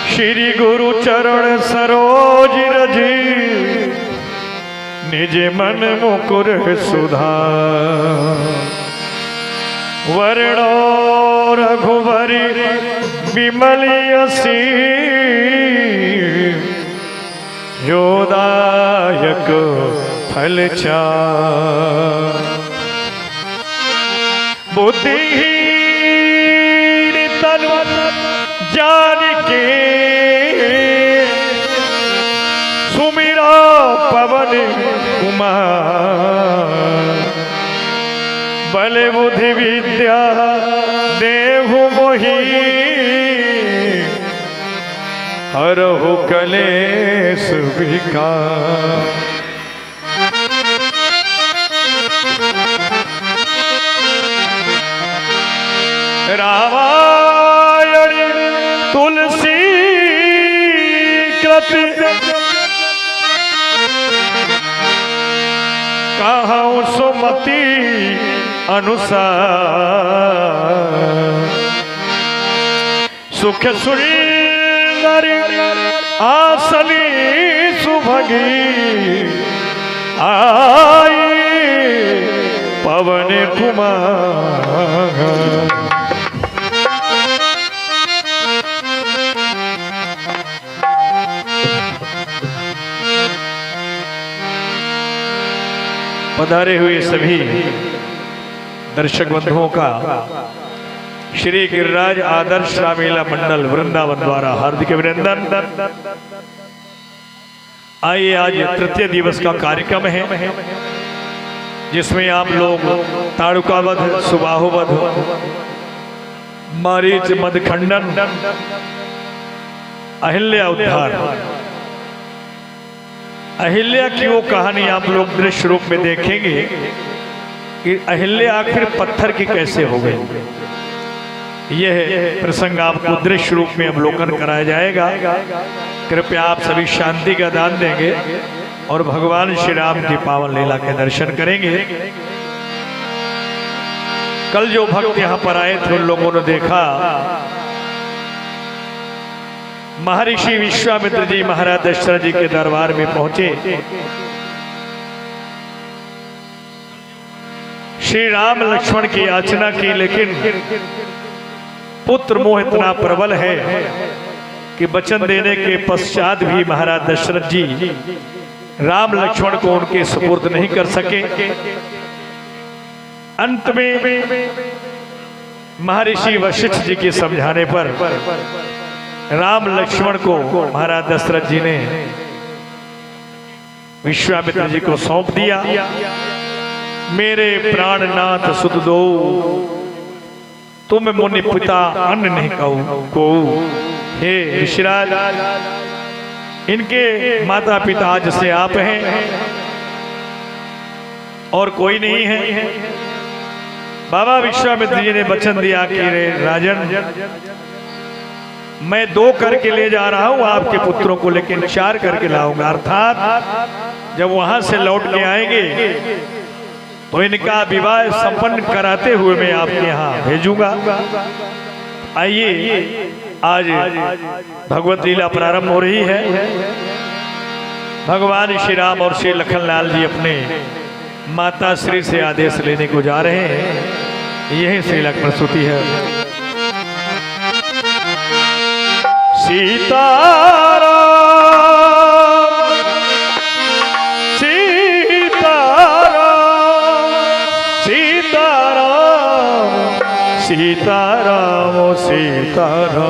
श्री गुरु चरण सरोज रजी निज मन मुकुर सुधार वर्णो रघुवरी विमल यसी योदायक फल चार बुद्धि जान के सुमिरा पवन कुमार बल बुद्धि विद्या देहु मोहि हरहु कलेश विकार। रामायण तुलसी कृत कहूँ सुमति अनुसार सुख सुंदर आसनी सुभगी आई पवन कुमार। पधारे हुए सभी दर्शक बंधुओं का श्री गिरिराज आदर्श रामलीला मंडल वृंदावन द्वारा हार्दिक अभिनंदन। आइए आज तृतीय दिवस का कार्यक्रम है जिसमें आप लोग ताड़ुकावध, सुबाहुवध, मारीच मदखंडन, अहिल्या उद्धार, अहिल्या की वो कहानी आप लोग दृश्य रूप में देखेंगे कि अहिल्या आखिर पत्थर की कैसे हो गई। यह प्रसंग आपको दृश्य रूप में अवलोकन कराया जाएगा। कृपया आप सभी शांति का दान देंगे और भगवान श्री राम की पावन लीला के दर्शन करेंगे। कल जो भक्त यहाँ पर आए थे उन लोगों ने देखा महर्षि विश्वामित्र जी महाराज दशरथ जी के दरबार में पहुंचे। श्री राम लक्ष्मण की याचना की, लेकिन पुत्र मोह इतना प्रबल है कि वचन देने के पश्चात भी महाराज दशरथ जी राम लक्ष्मण को उनके सुपुर्द नहीं कर सके। अंत में महर्षि वशिष्ठ जी के समझाने पर राम लक्ष्मण को महाराज दशरथ जी ने विश्वामित्र जी को सौंप दिया। मेरे प्राणनाथ सुत दो तुम मुनि पिता अन्न नहीं को। हे ऋषिराज, इनके माता पिता आज से आप हैं और कोई नहीं है। बाबा विश्वामित्र जी ने वचन दिया कि रे राजन, मैं 2 करके ले जा रहा हूं आपके पुत्रों को, लेकिन 4 करके लाऊंगा। अर्थात जब वहां से लौट के आएंगे तो इनका विवाह संपन्न कराते हुए मैं आपके यहाँ भेजूंगा। आइए आज भगवत लीला प्रारंभ हो रही है। भगवान श्री राम और श्री लखनलाल जी अपने माता श्री से आदेश लेने को जा रहे हैं। यही श्री लक्ष्मण स्तुति है। सीताराम सीताराम सीताराम सीताराम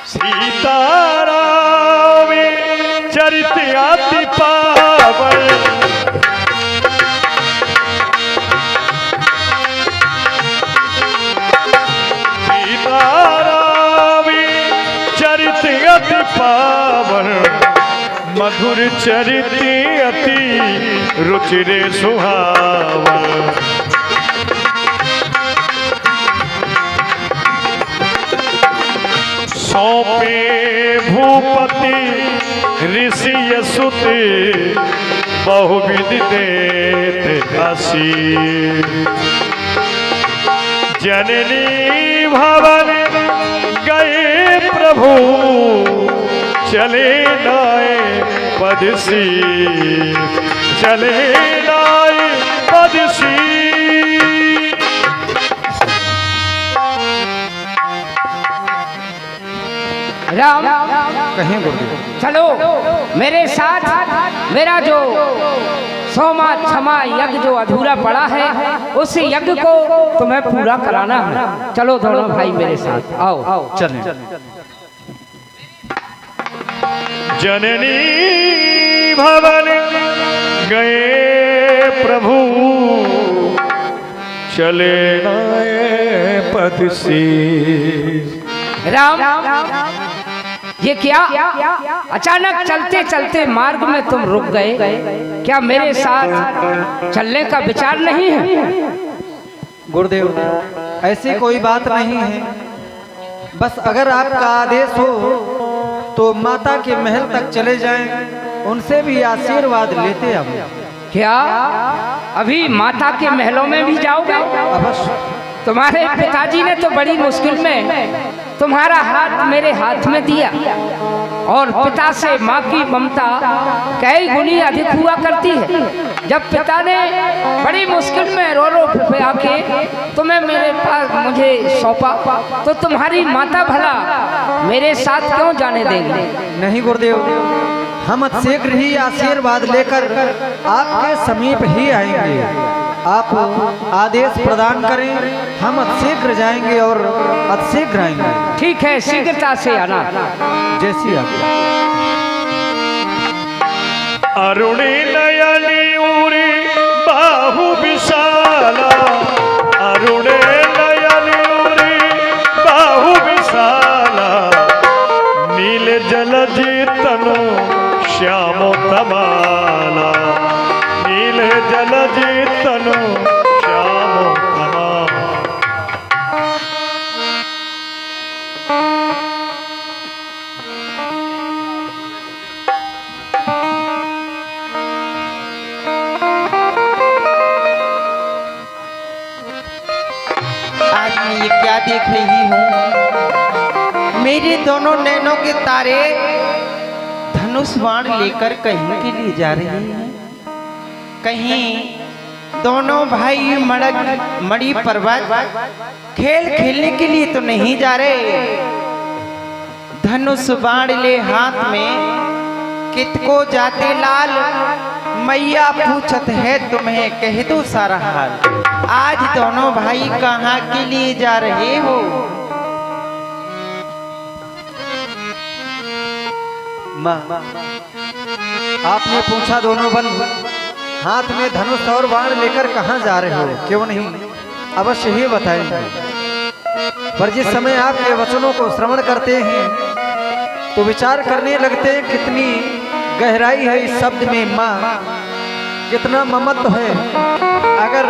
सीताराम चरित अति पावन अति पावन मधुर चरित अति रुचिरे सुहावन। सौंपे भूपति ऋषि सुत बहुविधि देते आशीष। जननी भवन गए प्रभु चले लाए पदसी, चले लाए पदसी। राम कहीं चलो मेरे साथ। मेरा जो सोमा क्षमा यज्ञ जो अधूरा पड़ा है उस यज्ञ को तुम्हें पूरा कराना है। चलो दोनों भाई मेरे साथ आओ चलें। जननी भवन गए प्रभु चले लाए पदसी। राम ये क्या अचानक चलते चलते मार्ग में तुम रुक गए? क्या मेरे साथ चलने का विचार नहीं है? गुरुदेव ऐसी कोई बात नहीं है, बस अगर आपका आदेश हो तो माता के महल तक चले जाएं, उनसे भी आशीर्वाद लेते अब। क्या अभी माता के महलों में भी जाओगे? अवश्य। तुम्हारे पिताजी ने तो बड़ी मुश्किल में तुम्हारा हाथ मेरे हाथ में दिया और पिता से माँ की ममता कई गुनी अधिक हुआ करती है। जब पिता ने बड़ी मुश्किल में रो रो फिफिया के तुम्हें मेरे पास मुझे सौंपा तो तुम्हारी माता भला मेरे साथ क्यों जाने देंगे? नहीं गुरुदेव, हम शीघ्र ही आशीर्वाद लेकर आपके समीप ही आएंगे। आप आदेश प्रदान करें, हम शीघ्र जाएंगे और शीघ्र आएंगे। ठीक है, शीघ्रता से आना। जैसी आप। अरुणी नयनी उरी बाहु विशाला, अरुणे नयनी उरी बाहु विशाला, नील जलधि तनु श्यामो तमाला, नील जलधि तनु श्यामो तमाला। आज मैं ये क्या देख रही हूँ? मेरे दोनों नैनों के तारे धनुष बाण लेकर कहीं के लिए जा रहे हैं। कहीं दोनों भाई मड़ी पर्वत खेल खेलने के लिए तो नहीं जा रहे। धनुष बाण ले हाथ में कितको जाते लाल, मैया पूछत है तुम्हें कह दो सारा हाल। आज दोनों भाई कहाँ के लिए जा रहे हो? माँ, आपने पूछा दोनों बंधु हाथ में धनुष और बाण लेकर कहाँ जा रहे हो? क्यों नहीं, अवश्य ही बताएंगे। पर जिस समय आपके वचनों को श्रवण करते हैं तो विचार करने लगते हैं कितनी गहराई है इस शब्द में। माँ, कितना ममत्व है। अगर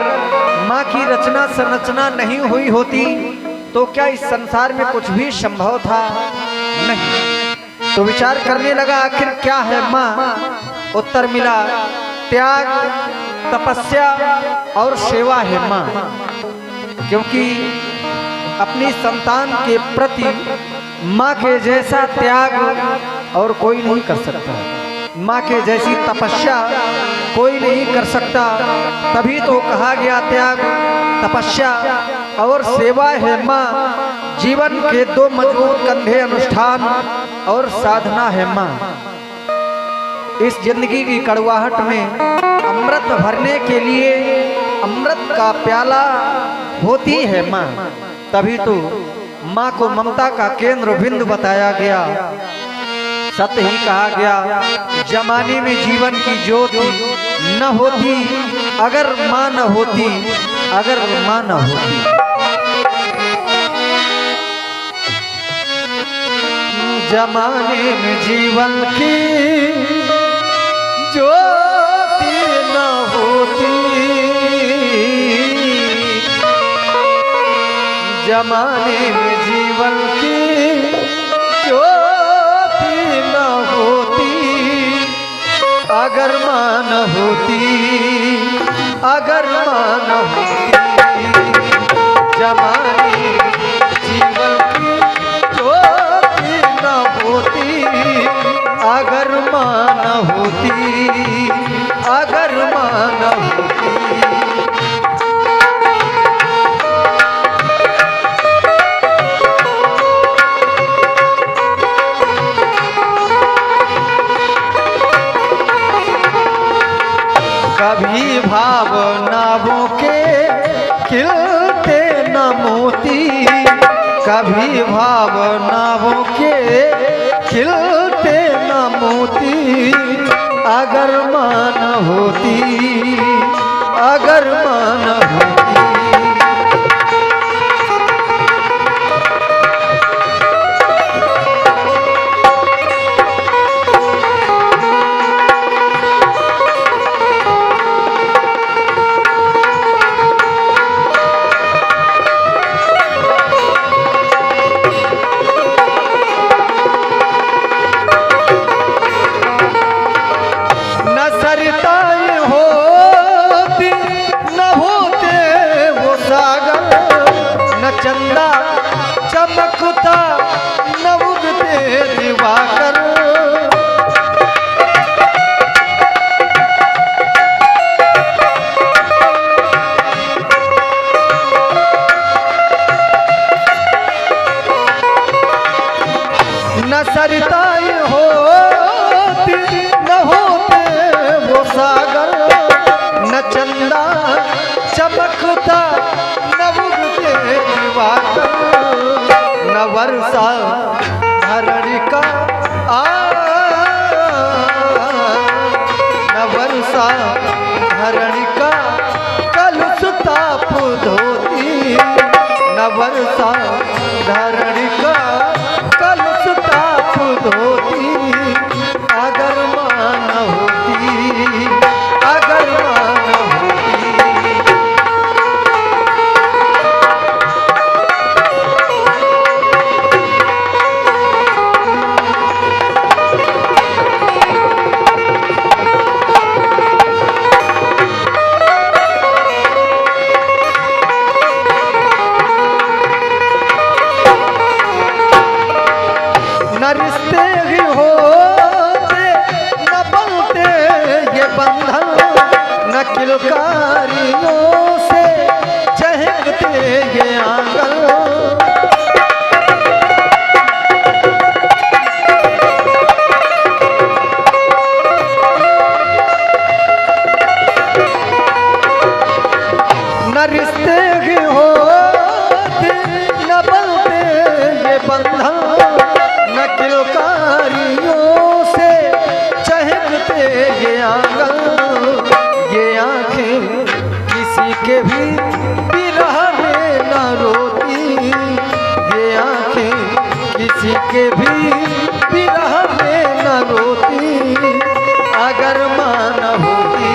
माँ की रचना संरचना नहीं हुई होती तो क्या इस संसार में कुछ भी संभव था? नहीं। तो विचार करने लगा आखिर क्या है माँ? उत्तर मिला त्याग, तपस्या और सेवा है माँ। क्योंकि अपनी संतान के प्रति माँ के जैसा त्याग और कोई नहीं कर सकता, माँ के जैसी तपस्या कोई नहीं कर सकता। तभी तो कहा गया त्याग, तपस्या और सेवा है माँ। जीवन के दो मजबूत कंधे अनुष्ठान और साधना है माँ। इस जिंदगी की कड़वाहट में अमृत भरने के लिए अमृत का प्याला होती है माँ। तभी तो माँ को ममता का केंद्र बिंदु बताया गया। सत्य ही कहा गया, जमाने में जीवन की ज्योति न होती अगर माँ न होती, अगर माँ न होती। जमाने में जीवन की ज्योति न होती, जमाने में जीवन की ज्योति न होती, अगर मान होती, अगर मान होती जमानी जीवन की ज्योति न होती, अगर मान होती, अगर मान होती। कभी भावनाओं के खिलते न मोती, कभी भावनाओं के खिलते न मोती, अगर मान होती, अगर मान होती। चंदा चमकता न उगते दिवाकर, न सरिताएं होती न होते वो सागर, न चंदा चमकता न उगते दिवाकर, न वर्षा धरणी का न वर्षा धरणी का कलुषताप धोती, न वर्षा धरणी का कलुषताप धोती, अगर मान होती, अगर मान होती। न रिश्ते ही होते न बनते ये बंधन, न किलकारियों से चहकते ये आंगन, न रिश्ते ही होते न बनते ये बंधन, न किलकारियों से चहकते ये आंगन, ये आंखें किसी के भी विरह में न रोती, ये आंखें किसी के भी विरह में न रोती, अगर मान होती,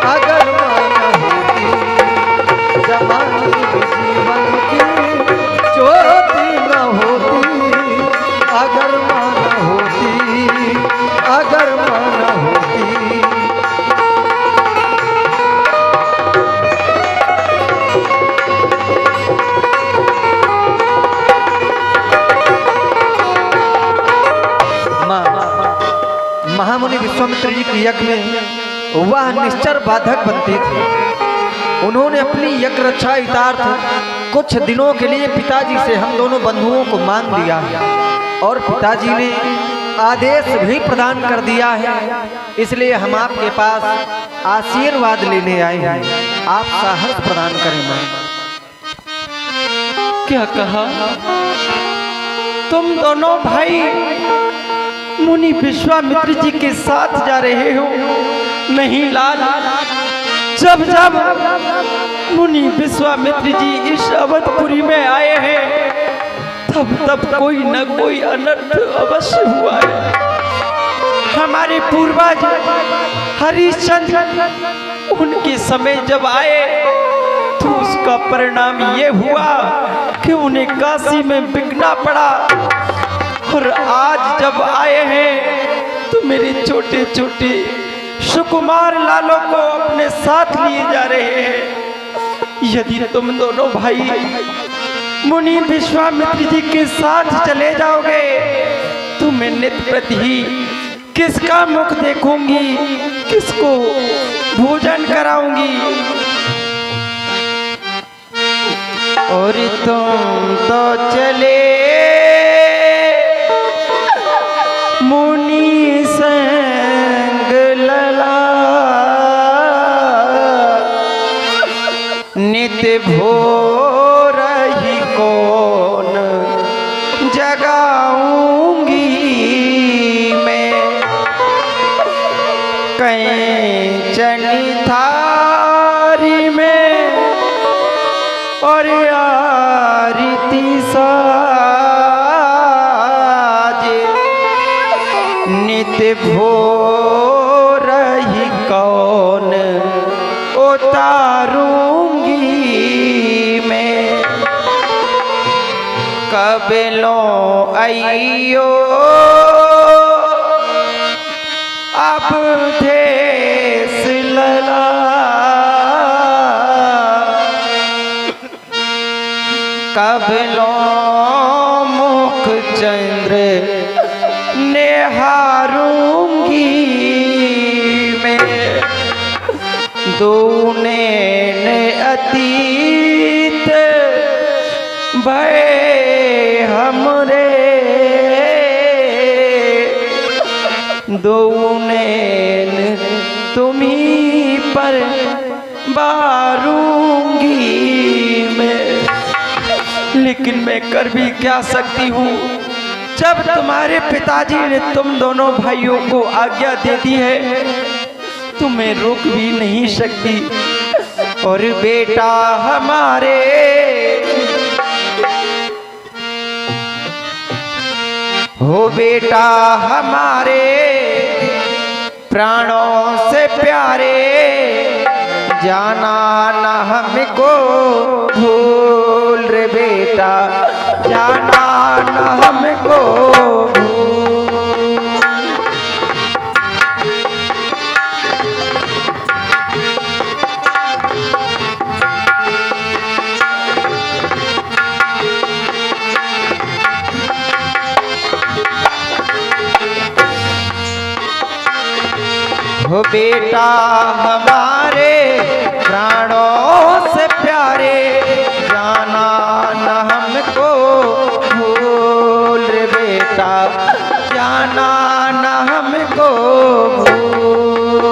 अगर मान होती जमानी जीवन की ज्योति न होती, अगर मान होती, अगर मान होती। महामुनि विश्वामित्र जी की यज्ञ में वह निश्चर बाधक बनती थी। उन्होंने अपनी यज्ञ रक्षा हितार्थ कुछ दिनों के लिए पिताजी से हम दोनों बंधुओं को मांग लिया है, और पिताजी ने आदेश भी प्रदान कर दिया है, इसलिए हम आपके पास आशीर्वाद लेने आए हैं। आप साहस प्रदान करें। मां क्या कहा? तुम दोनों भाई मुनि विश्वामित्र जी के साथ जा रहे हो? नहीं लाल, जब जब मुनि विश्वामित्र जी इस अवधपुरी में आए हैं तब तब कोई न कोई अनर्थ अवश्य हुआ है। हमारे पूर्वज हरिश्चंद्र उनके समय जब आए तो उसका परिणाम ये हुआ कि उन्हें काशी में बिकना पड़ा, और आज जब आए हैं तो मेरे छोटे छोटे सुकुमार लालों को अपने साथ लिए जा रहे हैं। यदि तुम दोनों भाई मुनि विश्वामित्र जी के साथ चले जाओगे तो मैं नित प्रति किसका मुख देखूंगी, किसको भोजन कराऊंगी। और तुम तो चले मुनि संग लला, नित भोर ही कौन जगाऊंगी मैं। कैंचनी थारी में और आरती साजे, नित भोर ही कौन उतारूंगी मैं। कब लो आइयो अब देश लला, कब लो मुख चंद्र निहारूंगी मैं। दूने ने अतीत भय हमरे, दूने तुम्ही पर बारूंगी मैं। लेकिन मैं कर भी क्या सकती हूँ, जब तुम्हारे पिताजी ने तुम दोनों भाइयों को आज्ञा दे दी है तो मैं रोक भी नहीं सकती। और बेटा हमारे हो, बेटा हमारे प्राणों से प्यारे, जाना न हमको भूल रे बेटा, जाना न हमको भूल। हो बेटा हमारे प्राणों से प्यारे, जाना न हमको भूल रे बेटा, जाना न हमको भूल।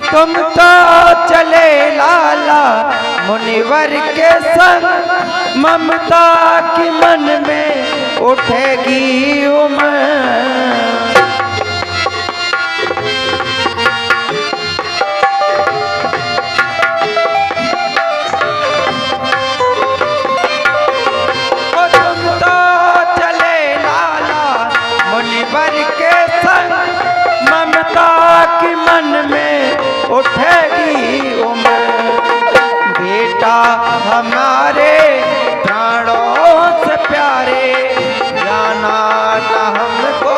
तुम तो चले लाला मुनिवर के संग, ममता की मन में उठेगी उमंग। तुम तो चले लाला मुनिवर के संग, ममता की मन में उठेगी उमंग। बेटा हमारे प्राणों से प्यारे, जाना न हमको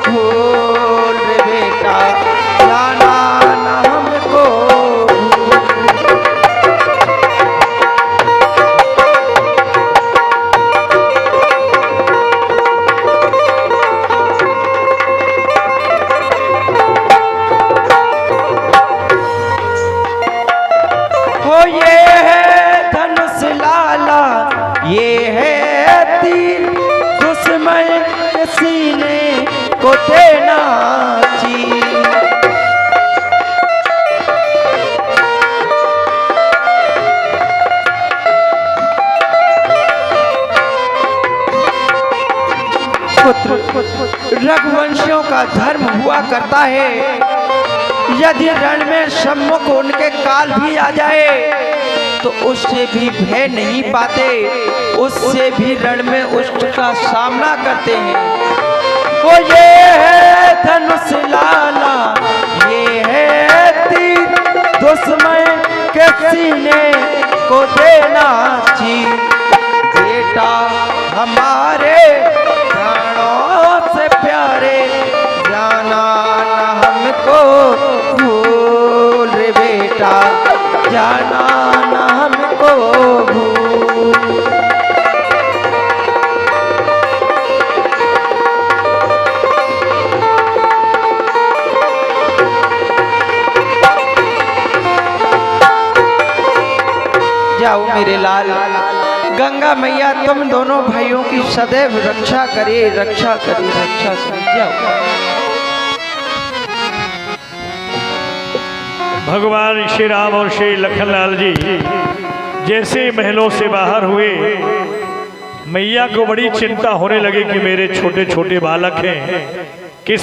भूल रे बेटा, जाना न हमको भूल। हो ये है धनुष लाला, ये है तीर, दुश्मन के सीने को देना चीर। पुत्र रघुवंशियों का धर्म हुआ करता है, यदि रण में सम्मुख उनके काल भी आ जाए तो उससे भी भय नहीं पाते, उससे भी रण में उसका सामना करते हैं। वो ये है धनुष लाला, ये है तीर, दुश्मन के सीने को देना जी। बेटा हमारे प्राणों से प्यारे, जाना न हमको भूल रे बेटा, जाना न हमको भूल। जाओ मेरे लाल, गंगा मैया तुम दोनों भाइयों की सदैव रक्षा करे, रक्षा करे, रक्षा करे। जाओ। भगवान श्री राम और श्री लखनलाल जी जैसे महलों से बाहर हुए, मैया को बड़ी चिंता होने लगी कि मेरे छोटे छोटे बालक हैं,